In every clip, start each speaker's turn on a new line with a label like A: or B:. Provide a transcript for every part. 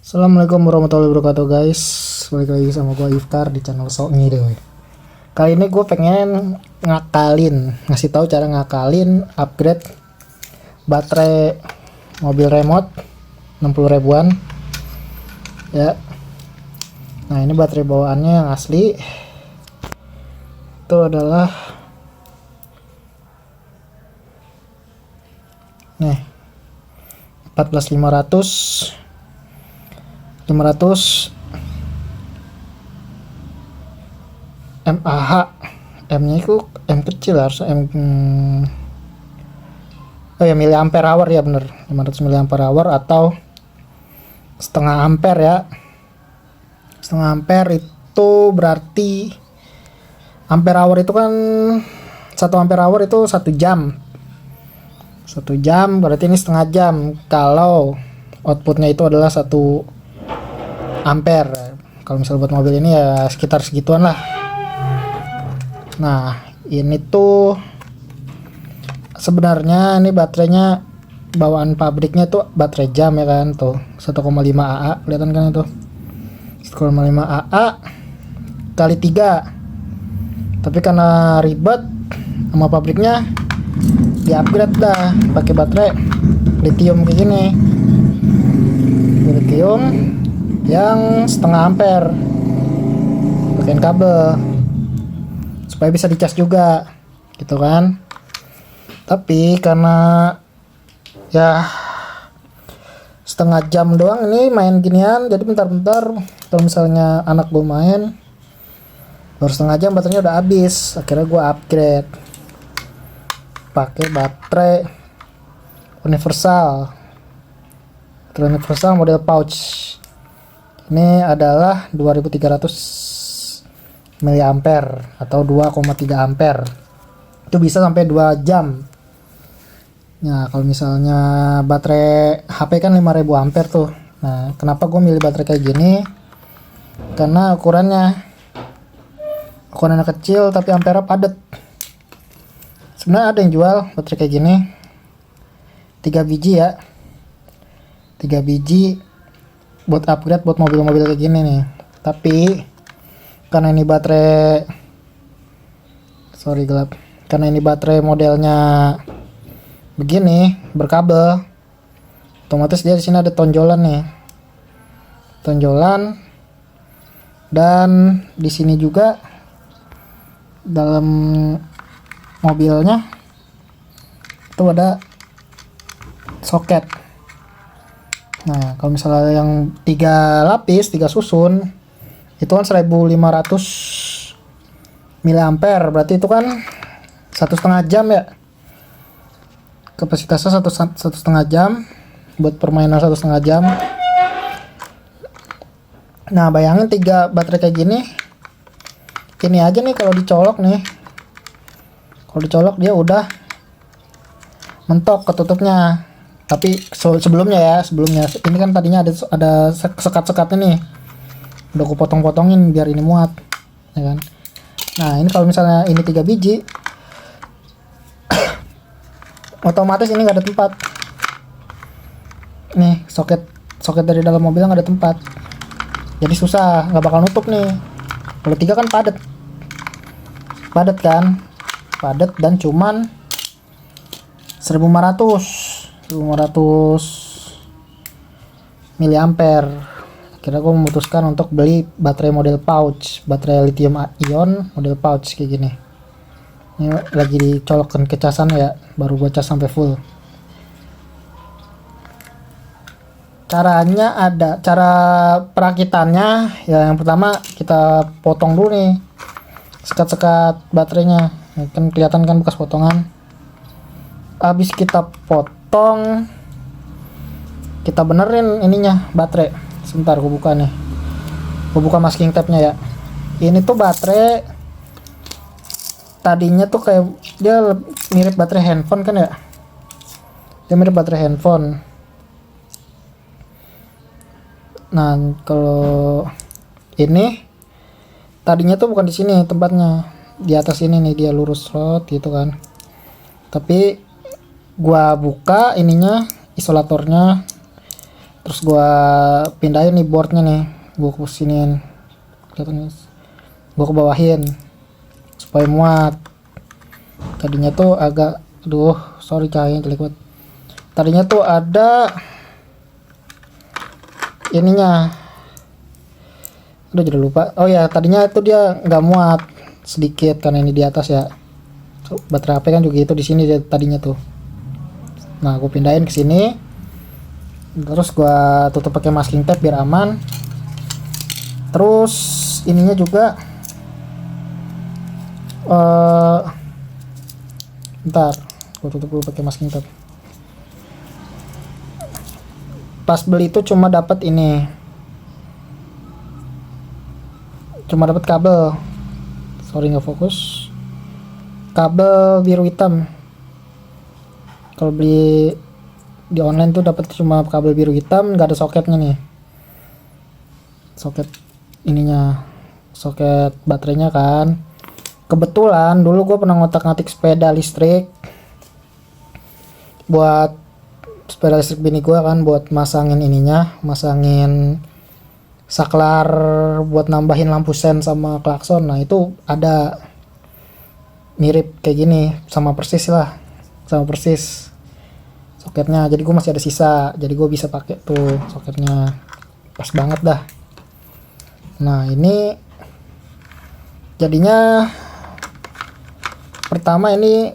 A: Assalamualaikum warahmatullahi wabarakatuh guys. Balik lagi sama gue Iftar di channel Sony deh. Kali ini gue pengen ngasih tahu cara ngakalin upgrade baterai mobil remote 60 ribuan ya. Nah ini baterai bawaannya yang asli itu adalah nih 14500 mAh. M nya itu M kecil, harus M miliampere hour ya, bener 500 miliampere hour atau setengah ampere ya. Setengah ampere itu berarti ampere hour itu kan 1 ampere hour itu 1 jam. 1 jam berarti ini setengah jam kalau outputnya itu adalah 1 ampere. Kalau misalnya buat mobil ini ya sekitar segituan lah. Nah ini tuh sebenarnya ini baterainya bawaan pabriknya tuh baterai jam ya kan, tuh 1,5 AA kelihatan kan, itu 1,5 AA kali 3. Tapi karena ribet sama pabriknya di upgrade dah pakai baterai lithium kayak gini, lithium yang setengah ampere, pakein kabel supaya bisa dicas juga gitu kan. Tapi karena ya setengah jam doang ini main ginian, jadi bentar-bentar kalau misalnya anak gue main baru setengah jam baterainya udah habis. Akhirnya gue upgrade pakai baterai universal model pouch. Ini adalah 2300 miliampere atau 2,3 ampere. Itu bisa sampai 2 jam. Nah, kalau misalnya baterai HP kan 5000 ampere tuh. Nah, kenapa gue milih baterai kayak gini? Karena ukurannya kecil tapi ampere padat. Sebenarnya ada yang jual baterai kayak gini 3 biji ya, 3 biji buat upgrade buat mobil-mobil kayak gini nih. Tapi karena ini baterai karena ini baterai modelnya begini berkabel, otomatis dia di sini ada tonjolan nih, dan di sini juga dalam mobilnya itu ada soket. Nah kalau misalnya yang 3 lapis 3 susun itu kan 1500 miliampere, berarti itu kan 1,5 jam ya, kapasitasnya 1,5 jam buat permainan 1,5 jam. Nah bayangin 3 baterai kayak gini, ini aja nih kalau dicolok dia udah mentok ketutupnya. Tapi sebelumnya ini kan tadinya ada sekat-sekatnya nih, udah aku potong-potongin biar ini muat ya kan. Nah ini kalau misalnya ini 3 biji otomatis ini nggak ada tempat nih, soket dari dalam mobilnya nggak ada tempat, jadi susah, nggak bakal nutup nih. Kalau 3 kan padat dan cuman 1500 miliampere. Akhirnya gue memutuskan untuk beli baterai model pouch, baterai lithium ion model pouch kayak gini. Ini lagi dicolokkan ke casan ya, baru gue cas sampai full. Caranya ada, cara perakitannya ya, yang pertama kita potong dulu nih sekat-sekat baterainya, kan kelihatan kan bekas potongan. Habis kita potong, kita benerin ininya baterai. Sebentar gue buka nih, gue buka masking tape-nya ya. Ini tuh baterai tadinya tuh kayak dia mirip baterai handphone kan ya, dia mirip baterai handphone. Nah kalau ini tadinya tuh bukan di sini tempatnya, di atas ini nih, dia lurus slot gitu kan. Tapi gua buka ininya, isolatornya, Terus gua pindahin nih boardnya nih, gua kesiniin, kelihatan, gua kebawahin supaya muat. Tadinya tuh agak, aduh sorry cahayanya jelek banget. Tadinya tuh ada ininya, udah jadi lupa. Oh ya, tadinya itu dia nggak muat sedikit karena ini di atas ya. Baterai HP kan juga itu di sini tadinya tuh. Nah, aku pindahin ke sini. Terus gua tutup pakai masking tape biar aman. Terus ininya juga bentar, gua tutup dulu pakai masking tape. Pas beli itu cuma dapat ini. Cuma dapat kabel. Sorry nggak fokus. Kabel biru hitam. Kalau beli di online tuh dapat cuma kabel biru hitam, nggak ada soketnya nih. Soket ininya, soket baterainya kan. Kebetulan dulu gue pernah ngotak-ngatik sepeda listrik buat sepeda listrik bini gue kan, buat masangin ininya, masangin saklar buat nambahin lampu sen sama klakson. Nah itu ada mirip kayak gini, sama persis lah, sama persis soketnya. Jadi gue masih ada sisa, jadi gue bisa pakai tuh soketnya, pas banget dah. Nah ini jadinya pertama ini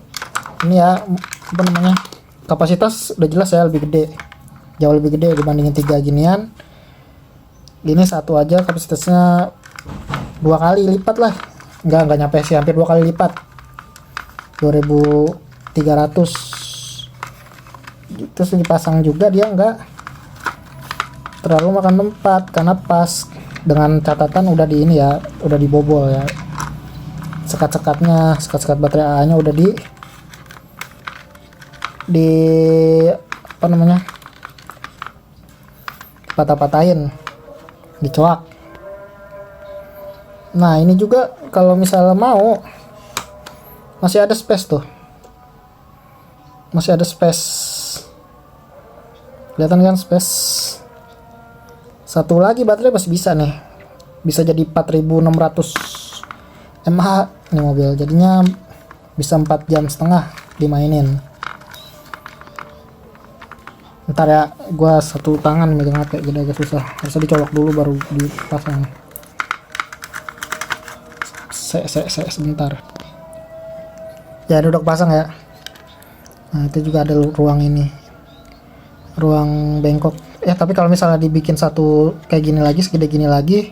A: ya apa namanya, kapasitas udah jelas ya lebih gede, jauh lebih gede dibandingin 3 ginian. Gini satu aja kapasitasnya 2 kali lipat lah, nggak nyampe sih, hampir 2 kali lipat, 2300. Terus dipasang juga dia nggak terlalu makan tempat karena pas, dengan catatan udah di ini ya, udah dibobol ya, sekat-sekatnya, sekat-sekat baterai AA nya udah di apa namanya, patah-patahin, dicoak. Nah ini juga kalau misalnya mau, masih ada space tuh, masih ada space, kelihatan kan space. Satu lagi baterai masih bisa nih, bisa jadi 4600 mAh ini mobil, jadinya bisa 4,5 jam dimainin. Ntar ya, gua satu tangan megang HP jadi agak susah, harusnya dicolok dulu baru dipasang. Sebentar ya, ini udah kepasang ya. Nah itu juga ada ruang ini, ruang bengkok ya. Tapi kalau misalnya dibikin satu kayak gini lagi, segede gini lagi,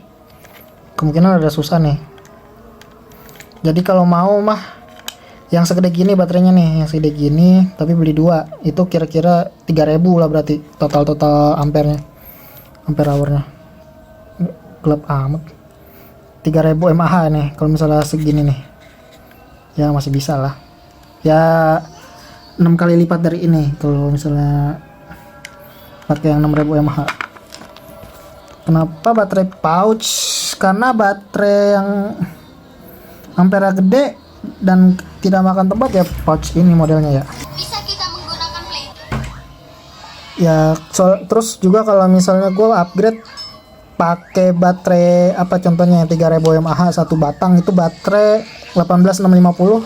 A: kemungkinan ada susah nih. Jadi kalau mau mah yang segede gini baterainya nih, yang segede gini tapi beli 2, itu kira-kira 3000 lah berarti total ampernya, ampere hournya. Gelap amat, 3000 mAh nih kalau misalnya segini nih ya, masih bisa lah ya, 6 kali lipat dari ini kalau misalnya pakai yang 6000 mAh. Kenapa baterai pouch? Karena baterai yang ampere gede dan tidak makan tempat ya pouch ini modelnya ya.
B: Bisa kita menggunakan play.
A: Ya, terus juga kalau misalnya gue upgrade pakai baterai apa contohnya yang 3000 mAh satu batang, itu baterai 18650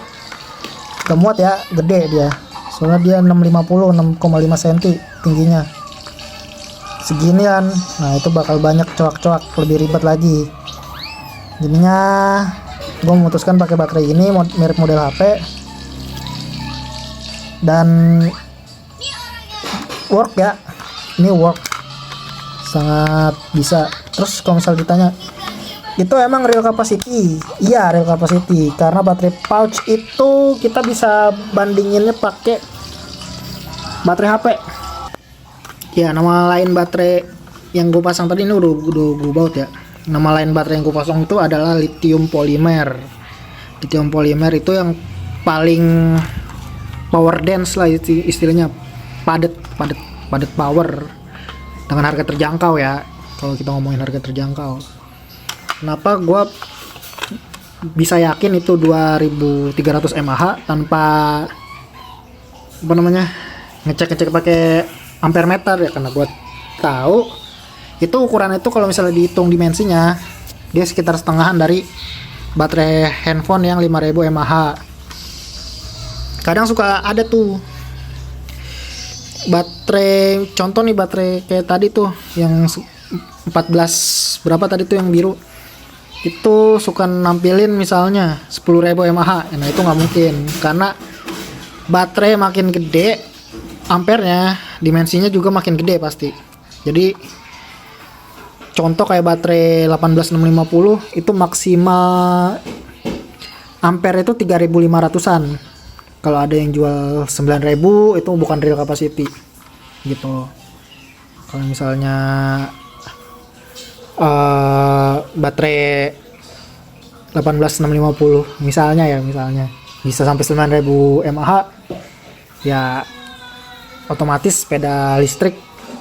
A: udah muat ya, gede dia. Soalnya dia 650, 6,5 cm tingginya. Seginian. Nah, itu bakal banyak coak-coak, lebih ribet lagi. Jadinya gue memutuskan pakai baterai ini, mirip model HP, dan work ya, ini work sangat bisa. Terus kalau misal ditanya itu emang real capacity, iya real capacity, karena baterai pouch itu kita bisa bandinginnya pakai baterai HP ya. Nama lain baterai yang gue pasang tadi ini udah gue baut ya. Nama lain baterai yang gue pasang itu adalah lithium polymer. Lithium polymer itu yang paling power dense lah istilahnya, padat power dengan harga terjangkau ya. Kalau kita ngomongin harga terjangkau, kenapa gue bisa yakin itu 2300 mAh tanpa apa namanya ngecek pakai ampere meter ya, karena gue tahu, itu ukuran itu kalau misalnya dihitung dimensinya, dia sekitar setengahan dari baterai handphone yang 5000 mAh. Kadang suka ada tuh baterai, contoh nih baterai kayak tadi tuh yang 14 berapa tadi tuh yang biru, itu suka nampilin misalnya 10.000 mAh. Nah itu nggak mungkin, karena baterai makin gede ampernya, dimensinya juga makin gede pasti. Jadi contoh kayak baterai 18650 itu maksimal ampere itu 3500-an. Kalau ada yang jual 9000 itu bukan real capacity gitu. Kalau misalnya baterai 18650 misalnya bisa sampai 9000 mAh, ya otomatis sepeda listrik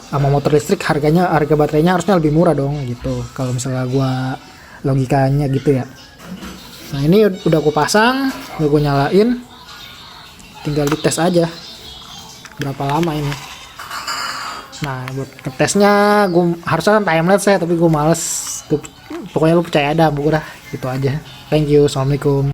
A: sama motor listrik harga baterainya harusnya lebih murah dong gitu, kalau misalnya gua logikanya gitu ya. Nah ini udah gue pasang, udah gue nyalain, tinggal dites aja berapa lama ini. Nah buat ngetesnya gue harusnya kan timelapse ya, tapi gue males. Pokoknya lu percaya ada, gue udah gitu aja. Thank you, assalamualaikum.